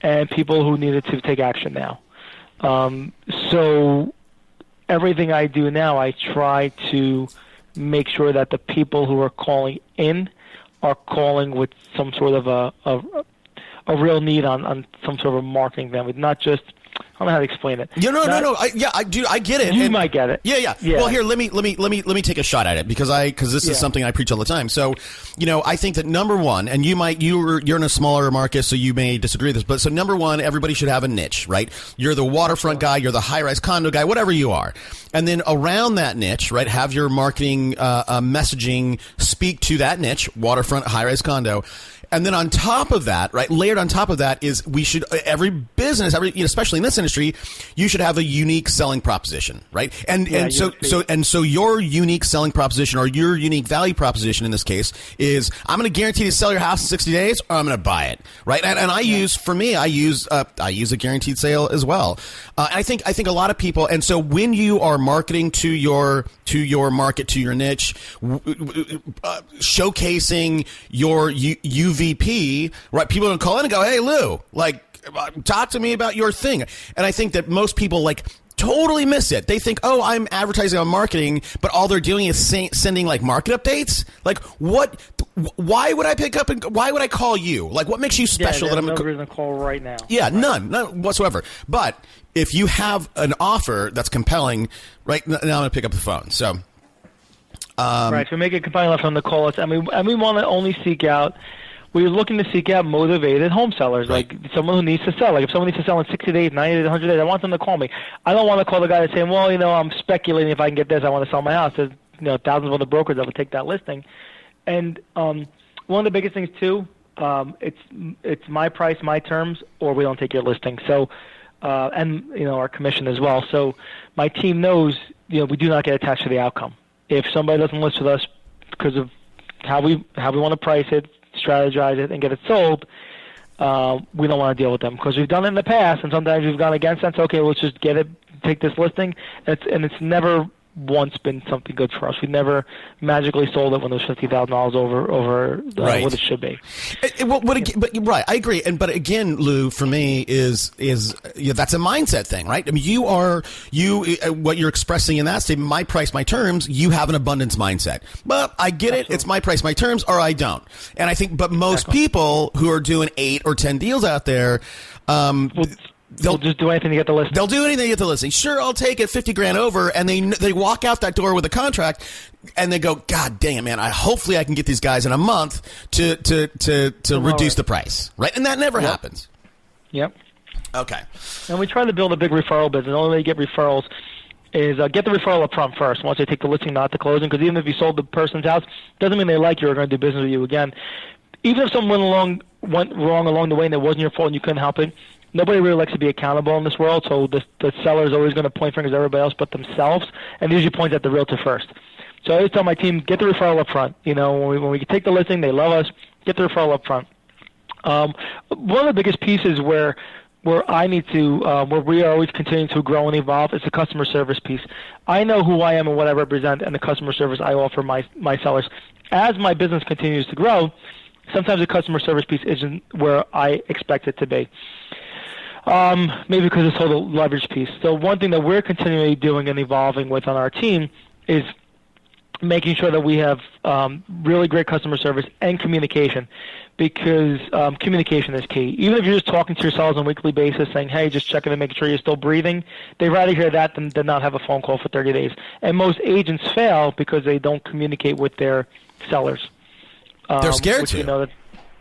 and people who needed to take action now. So everything I do now, I try to make sure that the people who are calling in are calling with some sort of a real need on some sort of a marketing thing, not just. I don't know how to explain it. No. I get it. You might get it. Yeah. Well, here, let me take a shot at it because this is something I preach all the time. So, I think that number one, and you're in a smaller market, so you may disagree with this, but so number one, everybody should have a niche, right? You're the waterfront guy, you're the high-rise condo guy, whatever you are, and then around that niche, right, have your marketing messaging speak to that niche, waterfront, high-rise condo. And then on top of that, right, layered on top of that is every business, especially in this industry, you should have a unique selling proposition, right? So your unique selling proposition or your unique value proposition in this case is I'm going to guarantee to sell your house in 60 days or I'm going to buy it, right? And I use a guaranteed sale as well. I think a lot of people, and so when you are marketing to your market, to your niche, showcasing your UVP, right? People don't call in and go, "Hey, Lou, like, talk to me about your thing." And I think that most people totally miss it. They think, "Oh, I'm advertising on marketing," but all they're doing is sending like market updates. Like, what? Why would I pick up and why would I call you? Like, what makes you special that I'm no reason to call right now? Yeah, right. None whatsoever. But if you have an offer that's compelling, right now, I'm going to pick up the phone. So, right. So make it compelling enough on the call. We want to only seek out. We're looking to seek out motivated home sellers, right. like someone who needs to sell. Like if someone needs to sell in 60 days, 90 days, 100 days, I want them to call me. I don't want to call the guy that's saying, "Well, I'm speculating if I can get this. I want to sell my house." There's thousands of other brokers that would take that listing. And one of the biggest things too, it's my price, my terms, or we don't take your listing. So, and our commission as well. So my team knows, we do not get attached to the outcome. If somebody doesn't list with us because of how we want to price it, strategize it, and get it sold, we don't want to deal with them because we've done it in the past, and sometimes we've gone against that. So, okay, let's just take this listing, and it's never once been something good for us. We never magically sold it when it was $50,000 over right. what it should be. But right, I agree. But again, Lou, for me is that's a mindset thing, right? I mean, what you're expressing in that statement, my price, my terms. You have an abundance mindset. But I get Absolutely. it. It's my price, my terms, or I don't. And I think, but most people who are doing 8 or 10 deals out there. They'll just do anything to get the listing. They'll do anything to get the listing. Sure, I'll take it $50,000 over, and they walk out that door with a contract, and they go, "God dang it, man! Hopefully I can get these guys in a month to reduce the price, right?" And that never happens. Yep. Okay. And we try to build a big referral business. The only way you get referrals is get the referral up front first. Once they take the listing, not the closing, because even if you sold the person's house, doesn't mean they like you or are going to do business with you again. Even if something went wrong along the way and it wasn't your fault and you couldn't help it. Nobody really likes to be accountable in this world, so the seller is always going to point fingers at everybody else but themselves, and usually points at the realtor first. So I always tell my team, get the referral up front. When we take the listing, they love us, get the referral up front. One of the biggest pieces where I need to, where we are always continuing to grow and evolve is the customer service piece. I know who I am and what I represent and the customer service I offer my sellers. As my business continues to grow, sometimes the customer service piece isn't where I expect it to be. Maybe because it's all the leverage piece. So one thing that we're continually doing and evolving with on our team is making sure that we have really great customer service and communication, because communication is key. Even if you're just talking to yourselves on a weekly basis saying, "Hey, just checking to make sure you're still breathing," they'd rather hear that than not have a phone call for 30 days. And most agents fail because they don't communicate with their sellers. They're scared to.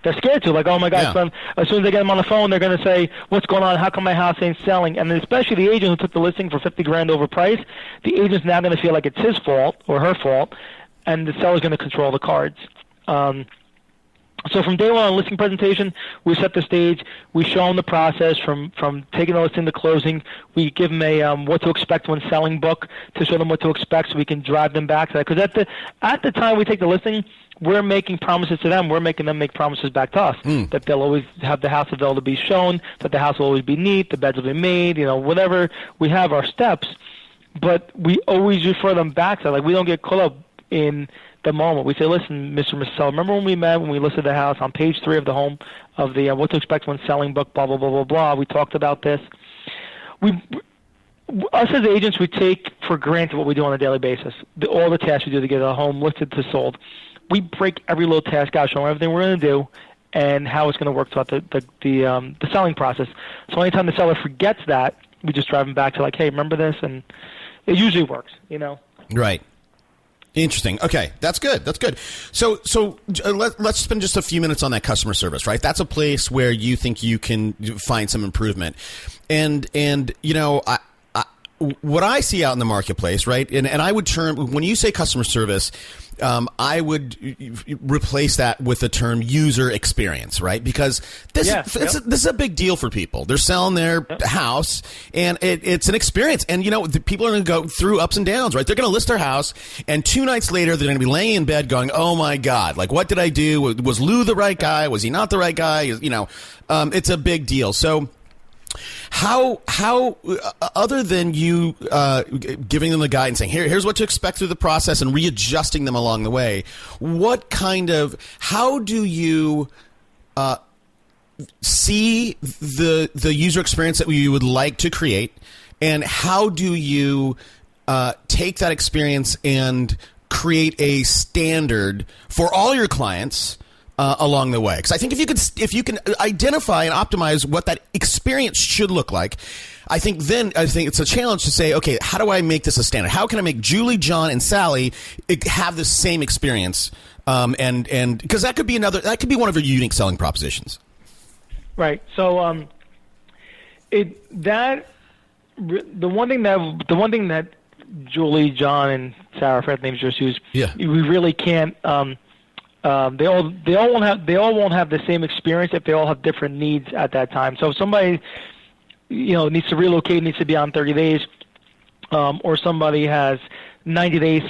They're scared to, like, "Oh my God!" Yeah. As soon as they get them on the phone, they're going to say, "What's going on? How come my house ain't selling?" And especially the agent who took the listing for $50,000 overpriced, the agent's now going to feel like it's his fault or her fault, and the seller's going to control the cards. So from day one on listing presentation, we set the stage. We show them the process from taking the listing to closing. We give them a what to expect when selling book to show them what to expect, so we can drive them back to that. Because at the time we take the listing, we're making promises to them. We're making them make promises back to us that they'll always have the house available to be shown, that the house will always be neat, the beds will be made, whatever. We have our steps, but we always refer them back to that. Like, we don't get caught up in the moment. We say, "Listen, Mr. and Mrs. Seller, remember when we met, when we listed the house on page 3 of the home of the what to expect when selling book, blah, blah, blah, blah, blah. We talked about this." Us as agents, we take for granted what we do on a daily basis, all the tasks we do to get a home listed to sold. We break every little task out, showing everything we're going to do and how it's going to work throughout the selling process. So anytime the seller forgets that, we just drive them back to, like, "Hey, remember this?" And it usually works, Right. Interesting. Okay, that's good. So let's spend just a few minutes on that customer service, right? That's a place where you think you can find some improvement, and what I see out in the marketplace, right? And I would when you say customer service, I would replace that with the term user experience, right? Because this is a big deal for people. They're selling their house, and it's an experience. And, the people are going to go through ups and downs, right? They're going to list their house, and 2 nights later, they're going to be laying in bed going, oh, my God, like, what did I do? Was Lou the right guy? Was he not the right guy? It's a big deal. So how other than you giving them the guide and saying here's what to expect through the process and readjusting them along the way, how do you see the user experience that you would like to create, and how do you take that experience and create a standard for all your clients along the way? Because I think if you can identify and optimize what that experience should look like, I think it's a challenge to say, okay, how do I make this a standard? How can I make Julie, John, and Sally have the same experience? And because that could be one of your unique selling propositions. Right. So the one thing that Julie, John, and Sarah, for names just used, we really can't. They all won't have the same experience if they all have different needs at that time. So if somebody needs to relocate, needs to be on 30 days, or somebody has 90 days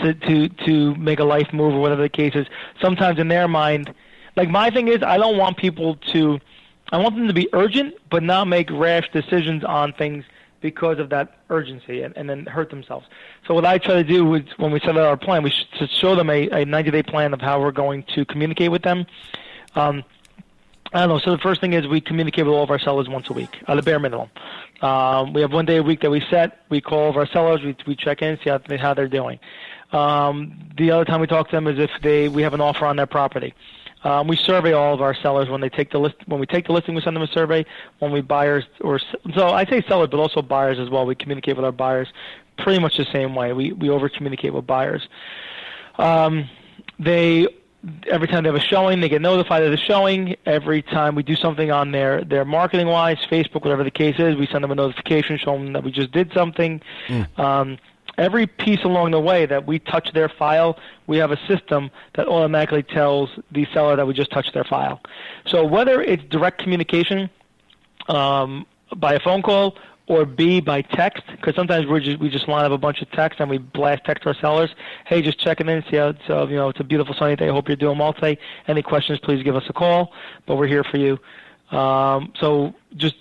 to make a life move or whatever the case is, sometimes in their mind, like my thing is, I want them to be urgent but not make rash decisions on things because of that urgency and then hurt themselves. So what I try to do is, when we set out our plan, we should show them a 90-day plan of how we're going to communicate with them. I don't know. So the first thing is we communicate with all of our sellers once a week, at a bare minimum. We have 1 day a week that we set. We call all of our sellers. We check in, see how they're doing. The other time we talk to them is if we have an offer on their property. We survey all of our sellers when they take the list. When we take the listing, we send them a survey. When we buyers so I say sellers, but also buyers as well. We communicate with our buyers pretty much the same way. We over communicate with buyers. Every time they have a showing, they get notified of the showing. Every time we do something on their marketing wise, Facebook, whatever the case is, we send them a notification showing them that we just did something. Every piece along the way that we touch their file, we have a system that automatically tells the seller that we just touched their file. So whether it's direct communication by a phone call or B, by text, because sometimes we just line up a bunch of text and we blast text our sellers. Hey, just checking in, see how it's a beautiful sunny day. I hope you're doing well today. Any questions, please give us a call, but we're here for you. So just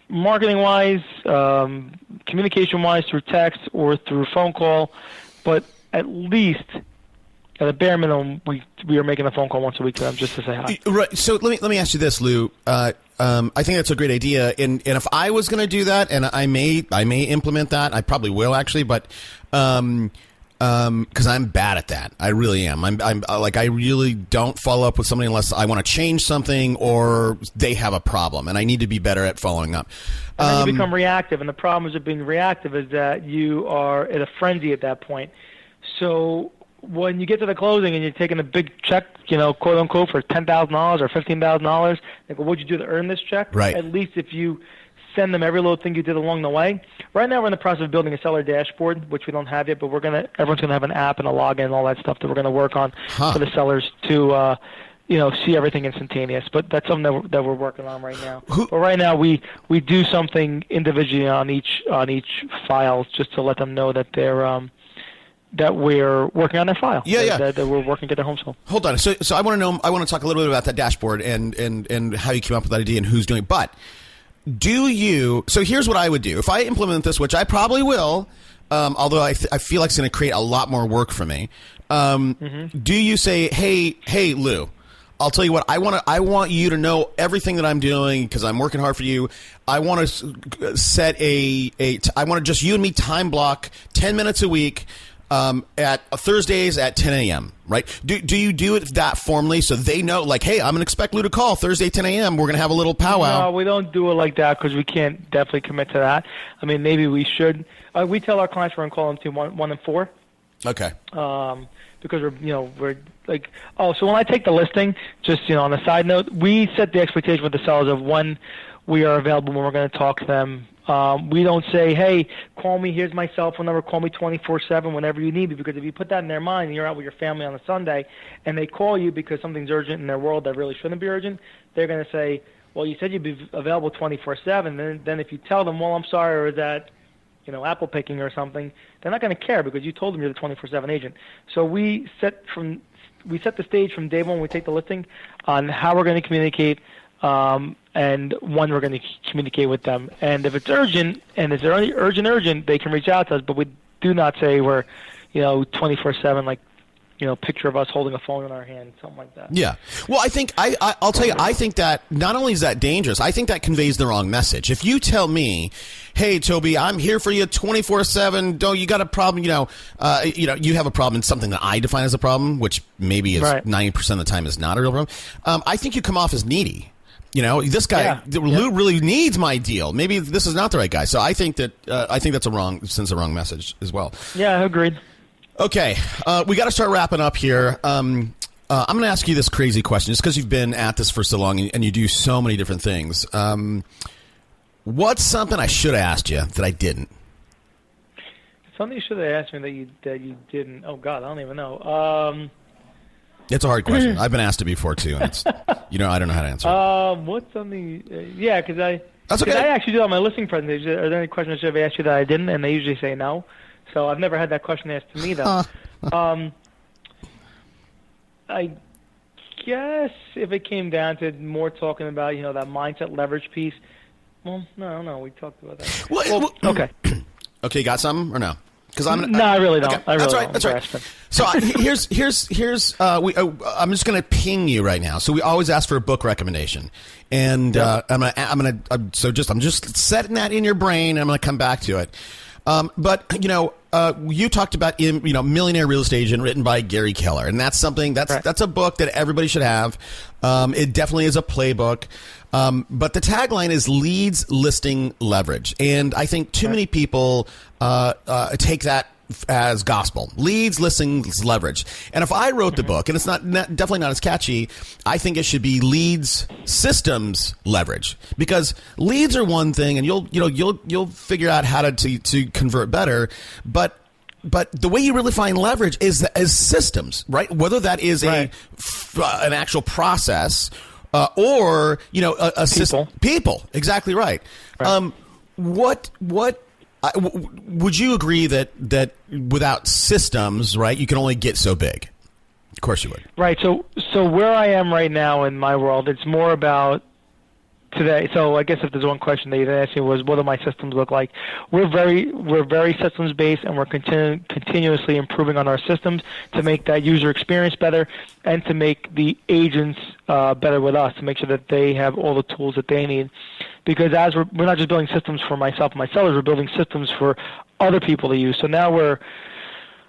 marketing-wise, communication-wise, through text or through phone call, but at least at a bare minimum, we are making a phone call once a week to them just to say hi. Right. So let me ask you this, Lou. I think that's a great idea, and if I was going to do that, and I may implement that, I probably will actually, but because I'm bad at that, I really am. I'm like, I really don't follow up with somebody unless I want to change something or they have a problem, and I need to be better at following up. And then you become reactive, and the problem with being reactive is that you are in a frenzy at that point. So when you get to the closing and you're taking a big check, quote unquote, for $10,000 or $15,000, like, well, what'd you do to earn this check? Right. At least if you send them every little thing you did along the way. Right now we're in the process of building a seller dashboard, which we don't have yet, but everyone's gonna have an app and a login and all that stuff that we're gonna work on for the sellers to see everything instantaneous. But that's something that we're working on right now. But right now we do something individually on each file just to let them know that they're that we're working on their file. That we're working to get their home sold. Hold on. So I want to talk a little bit about that dashboard and how you came up with that idea and who's doing it. But so here's what I would do. If I implement this, which I probably will, although I feel like it's going to create a lot more work for me, do you say, hey, Lou, I'll tell you what, I want you to know everything that I'm doing because I'm working hard for you. I want to set I want to just you and me time block 10 minutes a week at Thursdays at 10 a.m., right? Do you do it that formally so they know, like, hey, I'm going to expect Lou to call Thursday 10 a.m. We're going to have a little powwow? No, we don't do it like that because we can't definitely commit to that. I mean, maybe we should. We tell our clients we're going to call them to 1 and 4. Okay. Because we're like, so when I take the listing, just, on a side note, we set the expectation with the sellers of when we are available, when we're going to talk to them, We don't say, hey, call me, here's my cell phone number, call me 24/7 whenever you need me, because if you put that in their mind and you're out with your family on a Sunday and they call you because something's urgent in their world that really shouldn't be urgent, they're going to say, well, you said you'd be available 24/7. Then if you tell them, well, I'm sorry, or that, apple picking or something, they're not going to care because you told them you're the 24/7 agent. So we set the stage from day one when we take the listing on how we're going to communicate and when we're going to communicate with them. And if it's urgent, and it's urgent, they can reach out to us, but we do not say we're, 24/7, like, picture of us holding a phone in our hand, something like that. Yeah. Well, I'll tell you, I think that not only is that dangerous, I think that conveys the wrong message. If you tell me, hey, Toby, I'm here for you 24/7. You got a problem, you have a problem in something that I define as a problem, which maybe is 90% of the time is not a real problem. I think you come off as needy. This guy really needs my deal. Maybe this is not the right guy. So I think that's a wrong message as well. Yeah, agreed. Okay, we got to start wrapping up here. I'm going to ask you this crazy question, just because you've been at this for so long and you do so many different things. What's something I should have asked you that I didn't? Something you should have asked me that you didn't. Oh God, I don't even know. It's a hard question. I've been asked it before too, and it's, I don't know how to answer. What's something? Yeah, because That's okay. I actually do on my listing presentation. Are there any questions I should have asked you that I didn't? And they usually say no. So I've never had that question asked to me, though. I guess if it came down to more talking about, that mindset leverage piece, well, no, we talked about that. Well, okay. Okay, got something or no? Because No, I really don't. Okay, I really that's right. don't. So here's I'm just going to ping you right now. So we always ask for a book recommendation, and I'm just setting that in your brain. And I'm going to come back to it. But you talked about Millionaire Real Estate Agent, written by Gary Keller, and that's something that's a book that everybody should have. It definitely is a playbook. But the tagline is leads, listing, leverage, and I think too many people take that as gospel. Leads, listings, leverage. And if I wrote the book, and it's definitely not as catchy, I think it should be leads, systems, leverage, because leads are one thing, and you'll figure out how to convert better, but the way you really find leverage is systems, right? Whether that is an actual process or a system. People, exactly right. Would you agree that without systems, right, you can only get so big? Of course you would. Right. So where I am right now in my world, it's more about today. So I guess if there's one question that you didn't ask me was, what do my systems look like? We're very systems based, and we're continuously improving on our systems to make that user experience better and to make the agents better with us, to make sure that they have all the tools that they need. Because as we're not just building systems for myself and my sellers, we're building systems for other people to use. So now we're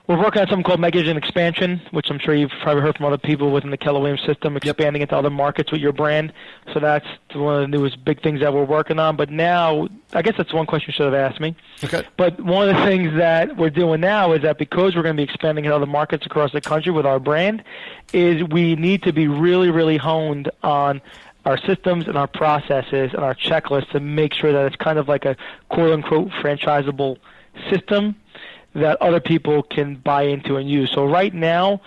working on something called Mega Agent Expansion, which I'm sure you've probably heard from other people within the Keller Williams system, expanding into other markets with your brand. So that's one of the newest big things that we're working on. But now, I guess that's one question you should have asked me. Okay. But one of the things that we're doing now is that because we're going to be expanding in other markets across the country with our brand, is we need to be really, really honed on our systems and our processes and our checklists to make sure that it's kind of like a quote-unquote franchisable system that other people can buy into and use. So right now,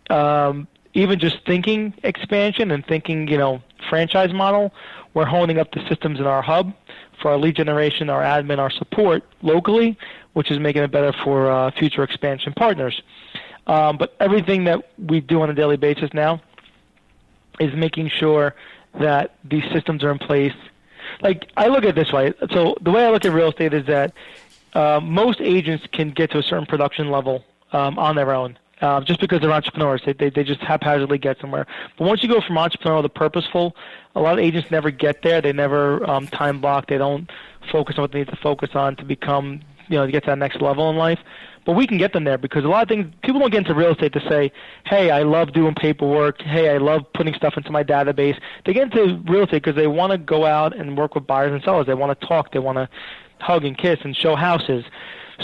even just thinking expansion and thinking, franchise model, we're honing up the systems in our hub for our lead generation, our admin, our support locally, which is making it better for future expansion partners. But everything that we do on a daily basis now is making sure that these systems are in place. Like, I look at it this way. So the way I look at real estate is that most agents can get to a certain production level on their own, just because they're entrepreneurs. They just haphazardly get somewhere. But once you go from entrepreneurial to purposeful, a lot of agents never get there. They never time block. They don't focus on what they need to focus on to become, to get to that next level in life. But we can get them there, because a lot of things, people don't get into real estate to say, hey, I love doing paperwork. Hey, I love putting stuff into my database. They get into real estate because they want to go out and work with buyers and sellers. They want to talk. They want to hug and kiss and show houses.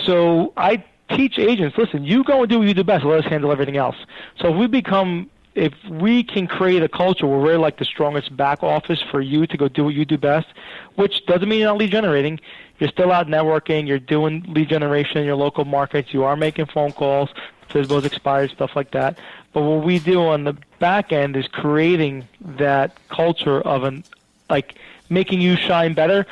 So I teach agents, listen, you go and do what you do best. Let us handle everything else. So if we become if we can create a culture where we're like the strongest back office for you to go do what you do best, which doesn't mean you're not lead generating. You're still out networking. You're doing lead generation in your local markets. You are making phone calls, FSBOs, expired, stuff like that. But what we do on the back end is creating that culture of making you shine better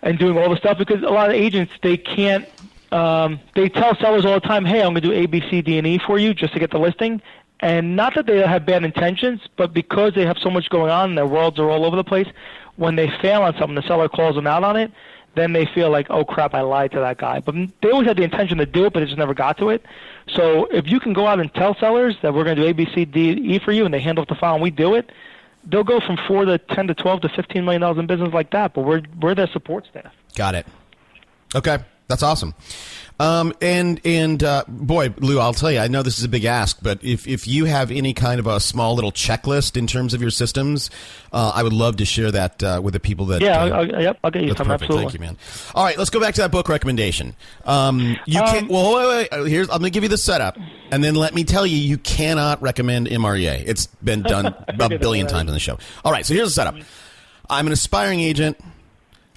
and doing all the stuff, because a lot of agents, they can't, they tell sellers all the time, hey, I'm going to do A, B, C, D, and E for you just to get the listing. And not that they have bad intentions, but because they have so much going on and their worlds are all over the place, when they fail on something, the seller calls them out on it, then they feel like, oh, crap, I lied to that guy. But they always had the intention to do it, but they just never got to it. So if you can go out and tell sellers that we're going to do A, B, C, D, E for you, and they hand off the file and we do it, they'll go from 4 to 10 to 12 to $15 million in business like that. But we're their support staff. Got it. Okay, that's awesome. Boy, Lou, I'll tell you, I know this is a big ask, but if you have any kind of a small little checklist in terms of your systems, I would love to share that with the people that. Yeah, I'll get you some. Perfect. Absolutely. Thank you, man. All right, let's go back to that book recommendation. You can't. Well, wait. Here's. I'm going to give you the setup, and then let me tell you, you cannot recommend MREA. It's been done a billion times on the show. All right, so here's the setup. I'm an aspiring agent.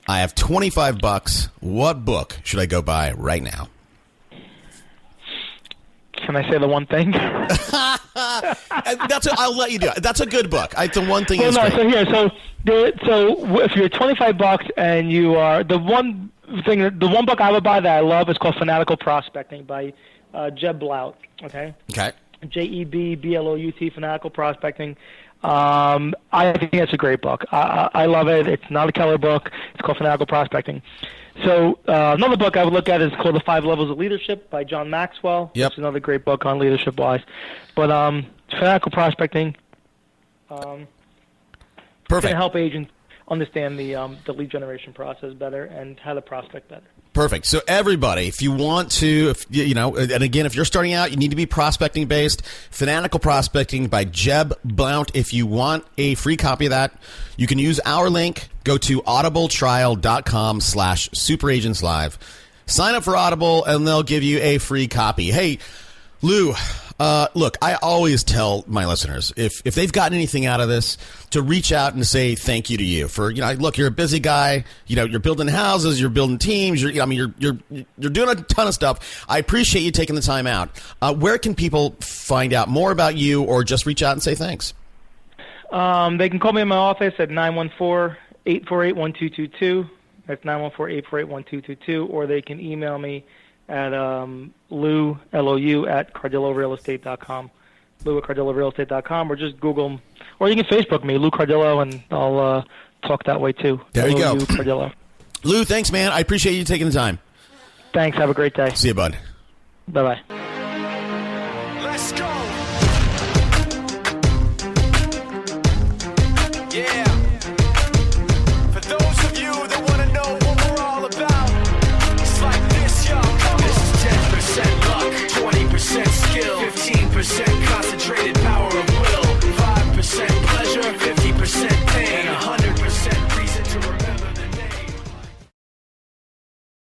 I have $25. What book should I go buy right now? Can I say the one thing? I'll let you do it. That's a good book. The one thing is no. great. So if you're $25 and you are the one book I would buy that I love is called Fanatical Prospecting by Jeb Blount. Okay. JEBBLOUT, Fanatical Prospecting. I think it's a great book. I love it. It's not a Keller book. It's called Fanatical Prospecting. So another book I would look at is called The 5 Levels of Leadership by John Maxwell. Yep. It's another great book on leadership-wise. But Fanatical Prospecting Perfect. can help agents understand the lead generation process better and how to prospect better. Perfect. So everybody, if you want to, and again, if you're starting out, you need to be prospecting based. Fanatical Prospecting by Jeb Blount. If you want a free copy of that, you can use our link. Go to audibletrial.com/superagentslive. Sign up for Audible, and they'll give you a free copy. Hey, Lou, look, I always tell my listeners, if they've gotten anything out of this, to reach out and say thank you to you for, look, you're a busy guy, you're building houses, you're building teams, you're doing a ton of stuff. I appreciate you taking the time out. Where can people find out more about you or just reach out and say thanks? They can call me in my office at 914-848-1222. That's 914-848-1222, or they can email me at Lou, L-O-U, at CardilloRealEstate.com, Lou at CardilloRealEstate.com, or just Google, or you can Facebook me, Lou Cardillo, and I'll talk that way too. There you go. Cardillo. Lou, thanks, man. I appreciate you taking the time. Thanks. Have a great day. See you, bud. Bye-bye. Let's go.